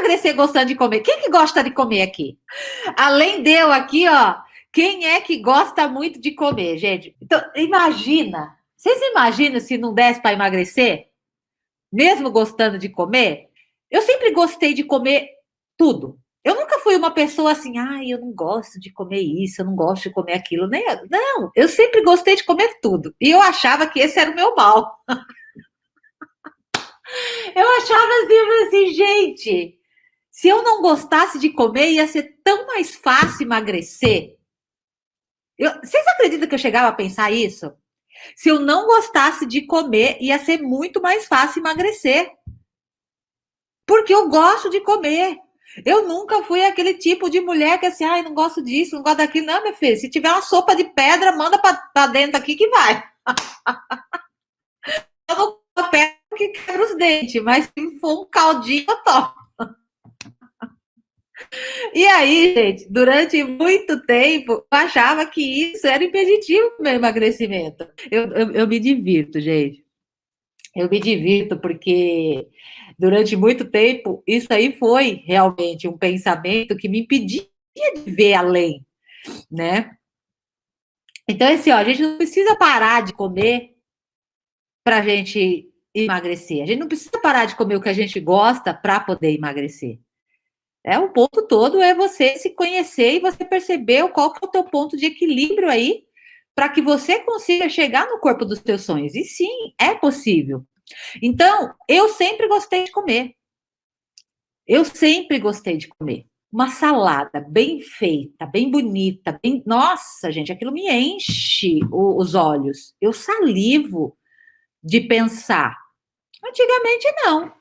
emagrecer gostando de comer? Quem que gosta de comer aqui? Além de eu aqui, ó, quem é que gosta muito de comer, gente? Então, imagina. Vocês imaginam se não desse para emagrecer? Mesmo gostando de comer? Eu sempre gostei de comer tudo. Eu nunca fui uma pessoa assim, ai, eu não gosto de comer isso, eu não gosto de comer aquilo. Nem, não, eu sempre gostei de comer tudo. E eu achava que esse era o meu mal. Eu achava assim, gente, se eu não gostasse de comer, ia ser tão mais fácil emagrecer. Vocês acreditam que eu chegava a pensar isso? Se eu não gostasse de comer, ia ser muito mais fácil emagrecer. Porque eu gosto de comer. Eu nunca fui aquele tipo de mulher que assim, ai, não gosto disso, não gosto daquilo. Não, minha filha, se tiver uma sopa de pedra, manda pra dentro aqui que vai. Eu não como pedra que quebra os dentes, mas se for um caldinho, eu tomo. E aí, gente, durante muito tempo, eu achava que isso era impeditivo pro meu emagrecimento. Eu me divirto, gente. Eu me divirto porque durante muito tempo isso aí foi realmente um pensamento que me impedia de ver além, né? Então, assim, ó, a gente não precisa parar de comer para a gente emagrecer. A gente não precisa parar de comer o que a gente gosta para poder emagrecer. O ponto todo é você se conhecer e você perceber qual que é o teu ponto de equilíbrio aí para que você consiga chegar no corpo dos teus sonhos. E sim, é possível. Então, eu sempre gostei de comer. Eu sempre gostei de comer. Uma salada bem feita, bem bonita, bem. Nossa, gente, aquilo me enche os olhos. Eu salivo de pensar. Antigamente, não.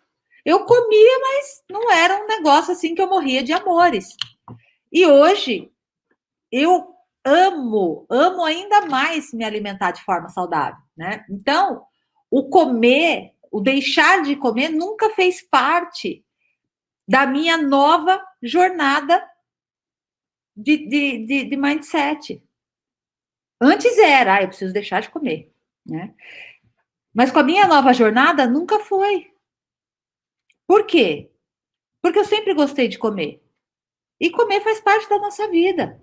Eu comia, mas não era um negócio assim que eu morria de amores. E hoje, eu amo ainda mais me alimentar de forma saudável, né? Então, o comer, o deixar de comer nunca fez parte da minha nova jornada de mindset. Antes era, eu preciso deixar de comer, né? Mas com a minha nova jornada, nunca foi. Por quê? Porque eu sempre gostei de comer. E comer faz parte da nossa vida.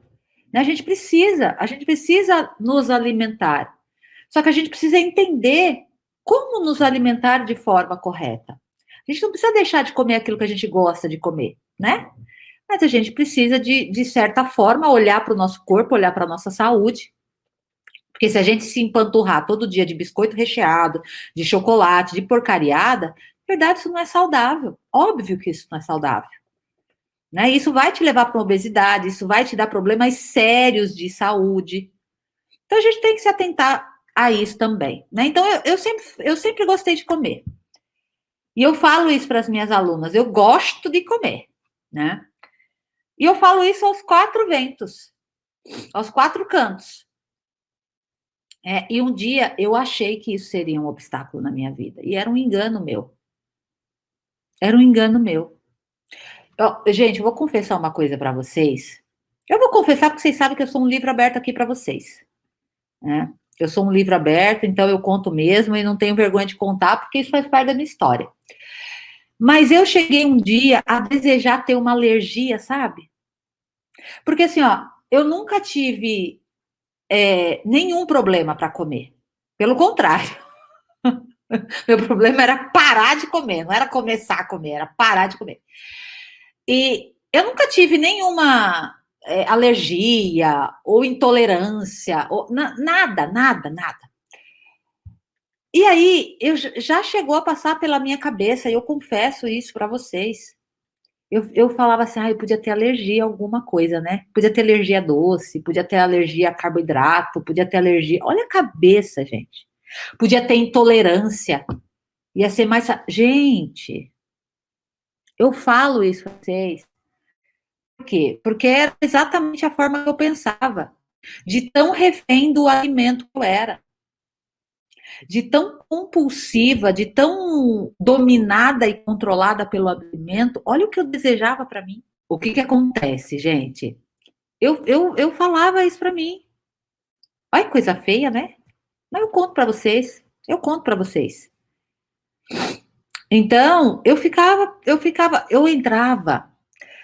Né? A gente precisa nos alimentar. Só que a gente precisa entender como nos alimentar de forma correta. A gente não precisa deixar de comer aquilo que a gente gosta de comer, né? Mas a gente precisa, de certa forma, olhar para o nosso corpo, olhar para a nossa saúde. Porque se a gente se empanturrar todo dia de biscoito recheado, de chocolate, de porcariada, na verdade, isso não é saudável. Óbvio que isso não é saudável. Né? Isso vai te levar para uma obesidade, isso vai te dar problemas sérios de saúde. Então, a gente tem que se atentar a isso também. Né? Então, eu sempre gostei de comer. E eu falo isso para as minhas alunas, eu gosto de comer. Né? E eu falo isso aos quatro ventos, aos quatro cantos. E um dia eu achei que isso seria um obstáculo na minha vida. E era um engano meu. Era um engano meu. Gente, eu vou confessar uma coisa para vocês. Eu vou confessar porque vocês sabem que eu sou um livro aberto aqui para vocês. Né? Eu sou um livro aberto, então eu conto mesmo e não tenho vergonha de contar, porque isso faz parte da minha história. Mas eu cheguei um dia a desejar ter uma alergia, sabe? Porque assim, ó, eu nunca tive nenhum problema para comer. Pelo contrário. Meu problema era parar de comer, não era começar a comer, era parar de comer. E eu nunca tive nenhuma alergia ou intolerância, ou, nada, nada, nada. E aí, já chegou a passar pela minha cabeça, e eu confesso isso para vocês. Eu falava assim, eu podia ter alergia a alguma coisa, né? Podia ter alergia a doce, podia ter alergia a carboidrato, podia ter alergia. Olha a cabeça, gente. Podia ter intolerância. Ia ser mais. Gente, eu falo isso para vocês. Por quê? Porque era exatamente a forma que eu pensava. De tão refém do alimento que eu era. De tão compulsiva, de tão dominada e controlada pelo alimento. Olha o que eu desejava para mim. O que acontece, gente? Eu falava isso para mim. Olha que coisa feia, né? Mas eu conto para vocês. Eu conto para vocês. Então, eu entrava,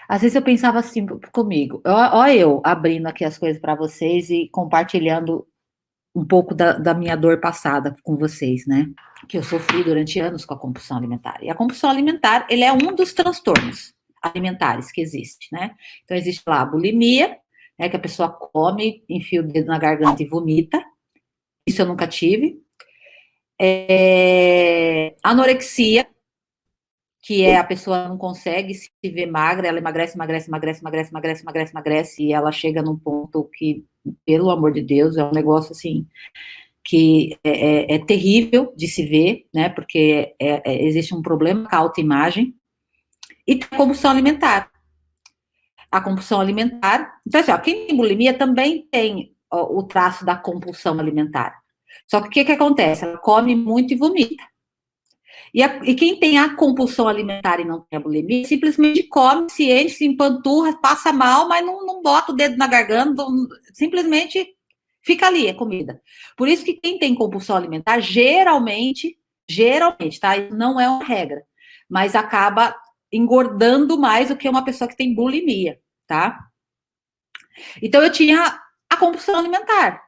às vezes eu pensava assim comigo, ó eu abrindo aqui as coisas para vocês e compartilhando um pouco da minha dor passada com vocês, né? Que eu sofri durante anos com a compulsão alimentar. E a compulsão alimentar, ele é um dos transtornos alimentares que existe, né? Então, existe lá a bulimia, né, que a pessoa come, enfia o dedo na garganta e vomita. Isso eu nunca tive. Anorexia, que é a pessoa não consegue se ver magra, ela emagrece, emagrece, emagrece, emagrece, emagrece, emagrece, emagrece, e ela chega num ponto que, pelo amor de Deus, é um negócio assim que é terrível de se ver, né? Porque existe um problema com a autoimagem e tem a compulsão alimentar. A compulsão alimentar, então assim, ó, quem tem bulimia também tem o traço da compulsão alimentar. Só que o que acontece? Ela come muito e vomita. E quem tem a compulsão alimentar e não tem a bulimia, simplesmente come, se enche, se empanturra, passa mal, mas não bota o dedo na garganta, simplesmente fica ali, é comida. Por isso que quem tem compulsão alimentar, geralmente, tá? Não é uma regra, mas acaba engordando mais do que uma pessoa que tem bulimia, tá? Então eu tinha a compulsão alimentar.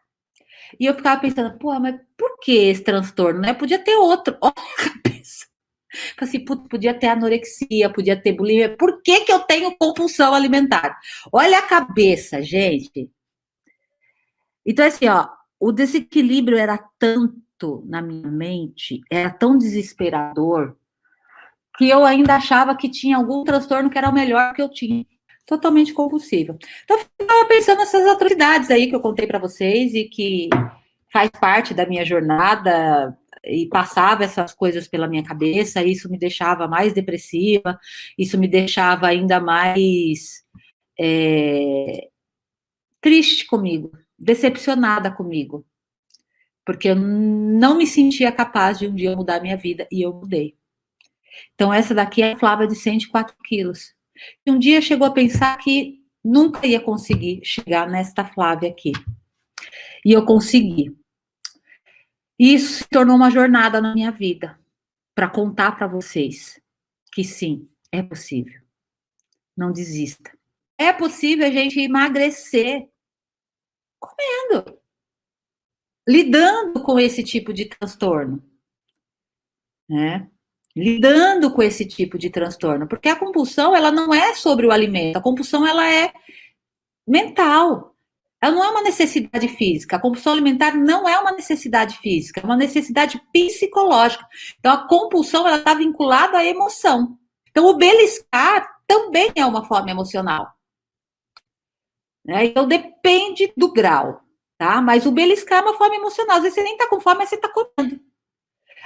E eu ficava pensando, pô, mas por que esse transtorno, né? Podia ter outro. Olha a cabeça. Assim, podia ter anorexia, podia ter bulimia. Por que que eu tenho compulsão alimentar? Olha a cabeça, gente. Então, assim, ó, o desequilíbrio era tanto na minha mente, era tão desesperador, que eu ainda achava que tinha algum transtorno que era o melhor que eu tinha. Totalmente compulsiva. Então, eu ficava pensando nessas atrocidades aí que eu contei para vocês e que faz parte da minha jornada e passava essas coisas pela minha cabeça, isso me deixava mais depressiva, isso me deixava ainda mais triste comigo, decepcionada comigo, porque eu não me sentia capaz de um dia mudar a minha vida e eu mudei. Então, essa daqui é a Flávia de 104 quilos. E um dia chegou a pensar que nunca ia conseguir chegar nesta Flávia aqui. E eu consegui. Isso se tornou uma jornada na minha vida, para contar para vocês que sim, é possível. Não desista. É possível a gente emagrecer comendo, lidando com esse tipo de transtorno, né? Lidando com esse tipo de transtorno, porque a compulsão ela não é sobre o alimento, a compulsão ela é mental. Ela não é uma necessidade física. A compulsão alimentar não é uma necessidade física, é uma necessidade psicológica. Então a compulsão ela está vinculada à emoção. Então o beliscar também é uma forma emocional. Né? Então depende do grau, tá? Mas o beliscar é uma forma emocional. Às vezes você nem tá com fome, mas você tá comendo.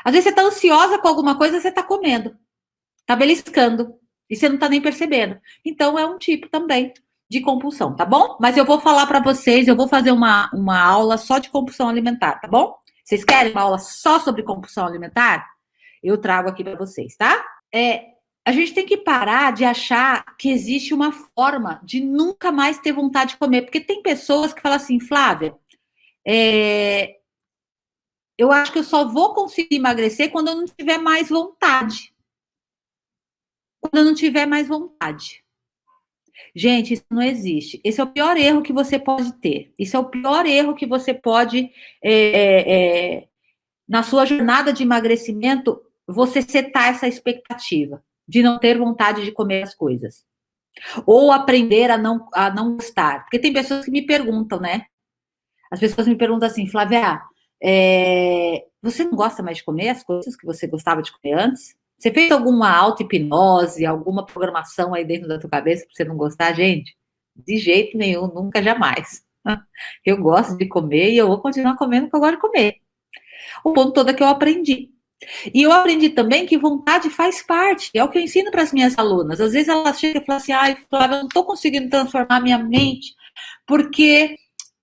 Às vezes você tá ansiosa com alguma coisa, você tá comendo. Tá beliscando. E você não tá nem percebendo. Então é um tipo também de compulsão, tá bom? Mas eu vou falar para vocês, eu vou fazer uma aula só de compulsão alimentar, tá bom? Vocês querem uma aula só sobre compulsão alimentar? Eu trago aqui para vocês, tá? A gente tem que parar de achar que existe uma forma de nunca mais ter vontade de comer, porque tem pessoas que falam assim, Flávia, eu acho que eu só vou conseguir emagrecer quando eu não tiver mais vontade. Quando eu não tiver mais vontade. Gente, isso não existe. Esse é o pior erro que você pode ter. Isso é o pior erro que você pode, na sua jornada de emagrecimento, você setar essa expectativa de não ter vontade de comer as coisas. Ou aprender a não gostar. Porque tem pessoas que me perguntam, né? As pessoas me perguntam assim, Flávia, você não gosta mais de comer as coisas que você gostava de comer antes? Você fez alguma auto-hipnose, alguma programação aí dentro da tua cabeça para você não gostar, gente? De jeito nenhum, nunca, jamais. Eu gosto de comer e eu vou continuar comendo o que eu gosto de comer. O ponto todo é que eu aprendi. E eu aprendi também que vontade faz parte. É o que eu ensino para as minhas alunas. Às vezes elas chegam e falam assim, ai, Flávia, eu não estou conseguindo transformar minha mente porque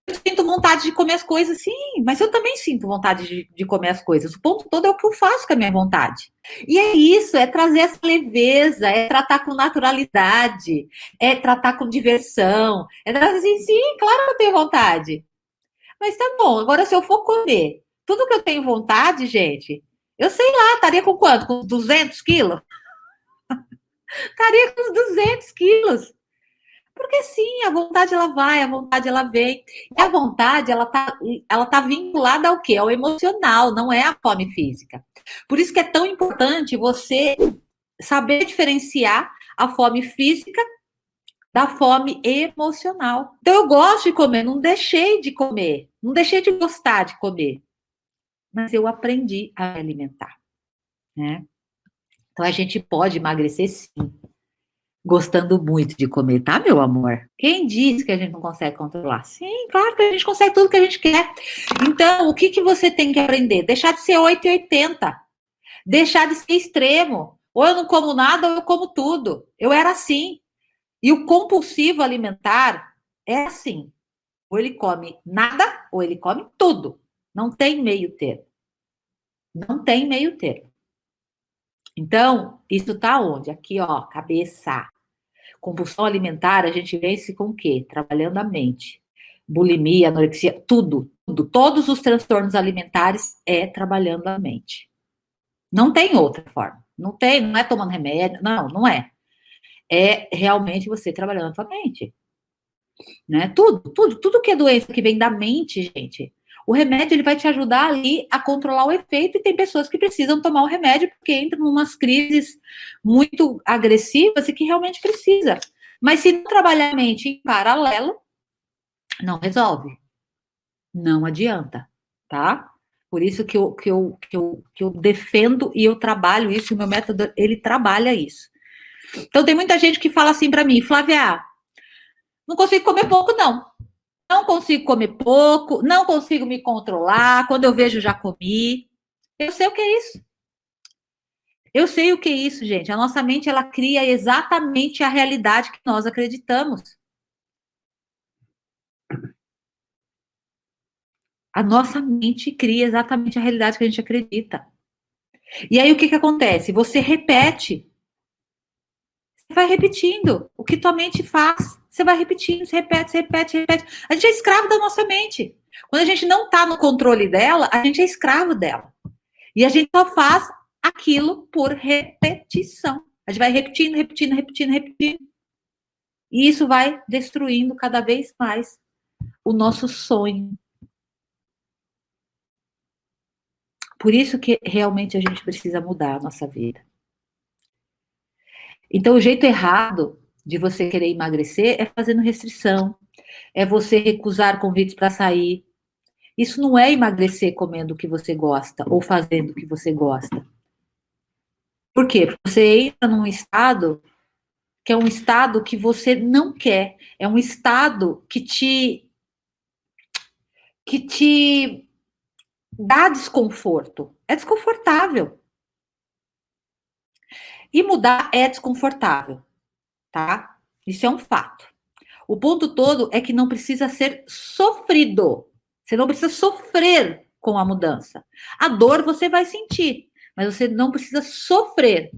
eu sinto vontade de comer as coisas, sim, mas eu também sinto vontade de comer as coisas. O ponto todo é o que eu faço com a minha vontade. E é isso, é trazer essa leveza, é tratar com naturalidade, é tratar com diversão, é trazer assim, sim, claro que eu tenho vontade. Mas tá bom, agora se eu for comer tudo que eu tenho vontade, gente, Eu sei lá, estaria com quanto? Com 200 quilos? Estaria com uns 200 quilos. Porque sim, a vontade ela vai, a vontade ela vem. E a vontade ela tá vinculada ao quê? Ao emocional, não é à fome física. Por isso que é tão importante você saber diferenciar a fome física da fome emocional. Então eu gosto de comer, não deixei de comer, não deixei de gostar de comer, mas eu aprendi a me alimentar, né? Então a gente pode emagrecer sim, gostando muito de comer, tá, meu amor? Quem disse que a gente não consegue controlar? Sim, claro que a gente consegue tudo que a gente quer. Então, o que que você tem que aprender? Deixar de ser 8 e 80. Deixar de ser extremo. Ou eu não como nada, ou eu como tudo. Eu era assim. E o compulsivo alimentar é assim. Ou ele come nada, ou ele come tudo. Não tem meio termo. Não tem meio termo. Então, isso tá onde? Aqui, ó, cabeça. Compulsão alimentar, a gente vence com o quê? Trabalhando a mente. Bulimia, anorexia, tudo, tudo. Todos os transtornos alimentares é trabalhando a mente. Não tem outra forma. Não tem, não é tomando remédio, não, não é. É realmente você trabalhando a sua mente. Né? Tudo que é doença que vem da mente, gente. O remédio ele vai te ajudar ali a controlar o efeito e tem pessoas que precisam tomar o remédio porque entram em umas crises muito agressivas e que realmente precisa. Mas se não trabalhar a mente em paralelo, não resolve. Não adianta, tá? Por isso que eu defendo e eu trabalho isso, o meu método, ele trabalha isso. Então tem muita gente que fala assim para mim, Flávia, não consigo comer pouco, não. Não consigo comer pouco, não consigo me controlar. Quando eu vejo, já comi. Eu sei o que é isso. Eu sei o que é isso, gente. A nossa mente, ela cria exatamente a realidade que nós acreditamos. A nossa mente cria exatamente a realidade que a gente acredita. E aí, o que que acontece? Você repete. Você vai repetindo. O que tua mente faz, você vai repetindo, você repete, você repete, você repete. A gente é escravo da nossa mente. Quando a gente não está no controle dela, a gente é escravo dela. E a gente só faz aquilo por repetição. A gente vai repetindo, repetindo, repetindo, repetindo. E isso vai destruindo cada vez mais o nosso sonho. Por isso que realmente a gente precisa mudar a nossa vida. Então, o jeito errado de você querer emagrecer é fazendo restrição, é você recusar convites para sair. Isso não é emagrecer comendo o que você gosta ou fazendo o que você gosta. Por quê? Porque você entra num estado que é um estado que você não quer, é um estado que te dá desconforto. É desconfortável. E mudar é desconfortável, tá? Isso é um fato. O ponto todo é que não precisa ser sofrido. Você não precisa sofrer com a mudança. A dor você vai sentir, mas você não precisa sofrer.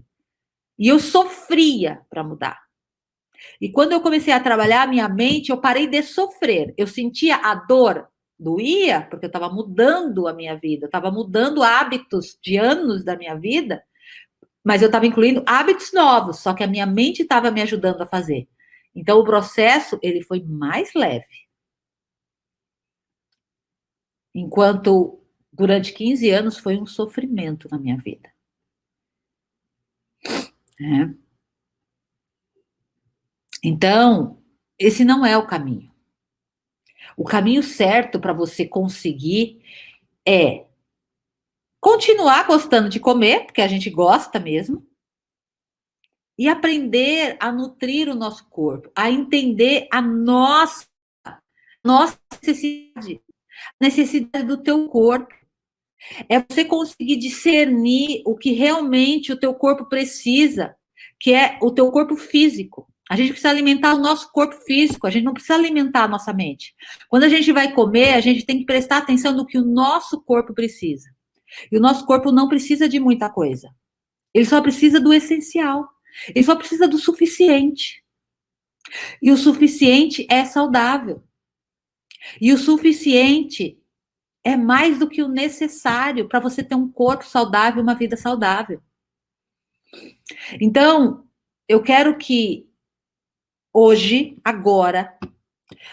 E eu sofria para mudar. E quando eu comecei a trabalhar a minha mente, eu parei de sofrer. Eu sentia a dor, doía, porque eu estava mudando a minha vida, eu estava mudando hábitos de anos da minha vida, mas eu estava incluindo hábitos novos, só que a minha mente estava me ajudando a fazer. Então o processo, ele foi mais leve. Enquanto durante 15 anos foi um sofrimento na minha vida. Né? Então, esse não é o caminho. O caminho certo para você conseguir é continuar gostando de comer, porque a gente gosta mesmo, e aprender a nutrir o nosso corpo, a entender a nossa necessidade, a necessidade do teu corpo. É você conseguir discernir o que realmente o teu corpo precisa, que é o teu corpo físico. A gente precisa alimentar o nosso corpo físico, a gente não precisa alimentar a nossa mente. Quando a gente vai comer, a gente tem que prestar atenção no que o nosso corpo precisa. E o nosso corpo não precisa de muita coisa. Ele só precisa do essencial. Ele só precisa do suficiente. E o suficiente é saudável. E o suficiente é mais do que o necessário para você ter um corpo saudável, uma vida saudável. Então, eu quero que hoje, agora,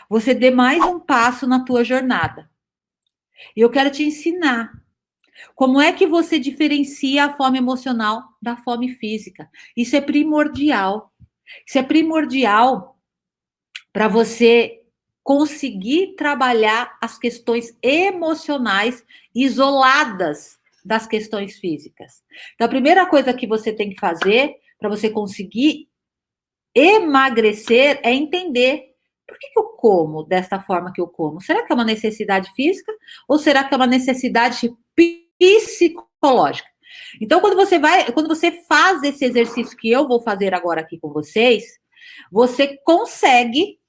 você dê mais um passo na tua jornada. E eu quero te ensinar como é que você diferencia a fome emocional da fome física. Isso é primordial. Isso é primordial para você conseguir trabalhar as questões emocionais isoladas das questões físicas. Então, a primeira coisa que você tem que fazer para você conseguir emagrecer é entender por que eu como desta forma que eu como. Será que é uma necessidade física ou será que é uma necessidade psicológica? Então, quando você faz esse exercício que eu vou fazer agora aqui com vocês, você consegue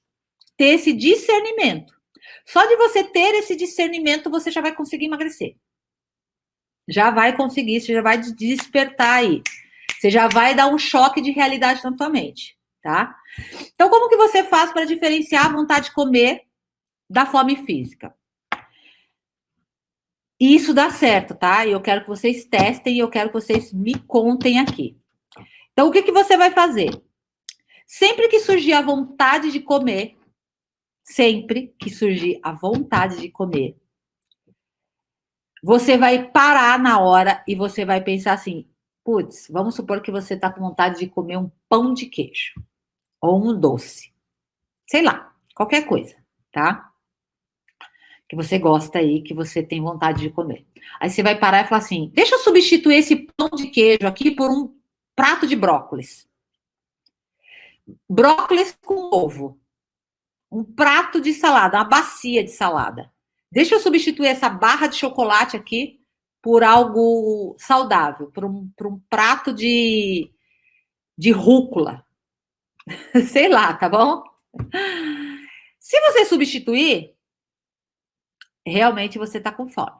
ter esse discernimento. Só de você ter esse discernimento, você já vai conseguir emagrecer. Já vai conseguir, você já vai despertar aí. Você já vai dar um choque de realidade na tua mente, tá? Então, como que você faz para diferenciar a vontade de comer da fome física? E isso dá certo, tá? E eu quero que vocês testem e eu quero que vocês me contem aqui. Então, o que você vai fazer? Sempre que surgir a vontade de comer, sempre que surgir a vontade de comer, você vai parar na hora e você vai pensar assim, putz, vamos supor que você está com vontade de comer um pão de queijo ou um doce. Sei lá, qualquer coisa, tá? Que você gosta aí, que você tem vontade de comer. Aí você vai parar e falar assim, deixa eu substituir esse pão de queijo aqui por um prato de brócolis. Brócolis com ovo. Um prato de salada, uma bacia de salada. Deixa eu substituir essa barra de chocolate aqui por algo saudável, por um prato de rúcula. Sei lá, tá bom? Se você substituir, realmente você tá com fome.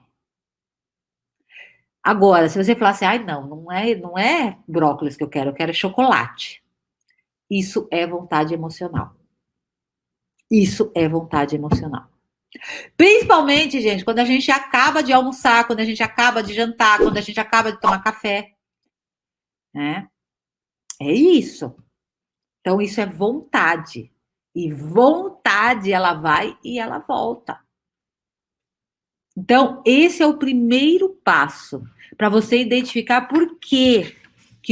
Agora, se você falar assim, ai, não é brócolis que eu quero chocolate. Isso é vontade emocional. Isso é vontade emocional. Principalmente, gente, quando a gente acaba de almoçar, quando a gente acaba de jantar, quando a gente acaba de tomar café. Né? É isso. Então, isso é vontade. E vontade, ela vai e ela volta. Então, esse é o primeiro passo para você identificar por que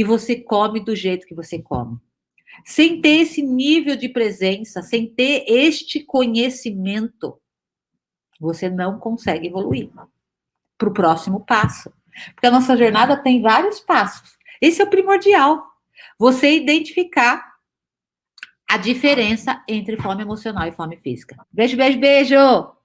você come do jeito que você come. Sem ter esse nível de presença, sem ter este conhecimento, você não consegue evoluir para o próximo passo. Porque a nossa jornada tem vários passos. Esse é o primordial. Você identificar a diferença entre fome emocional e fome física. Beijo, beijo, beijo!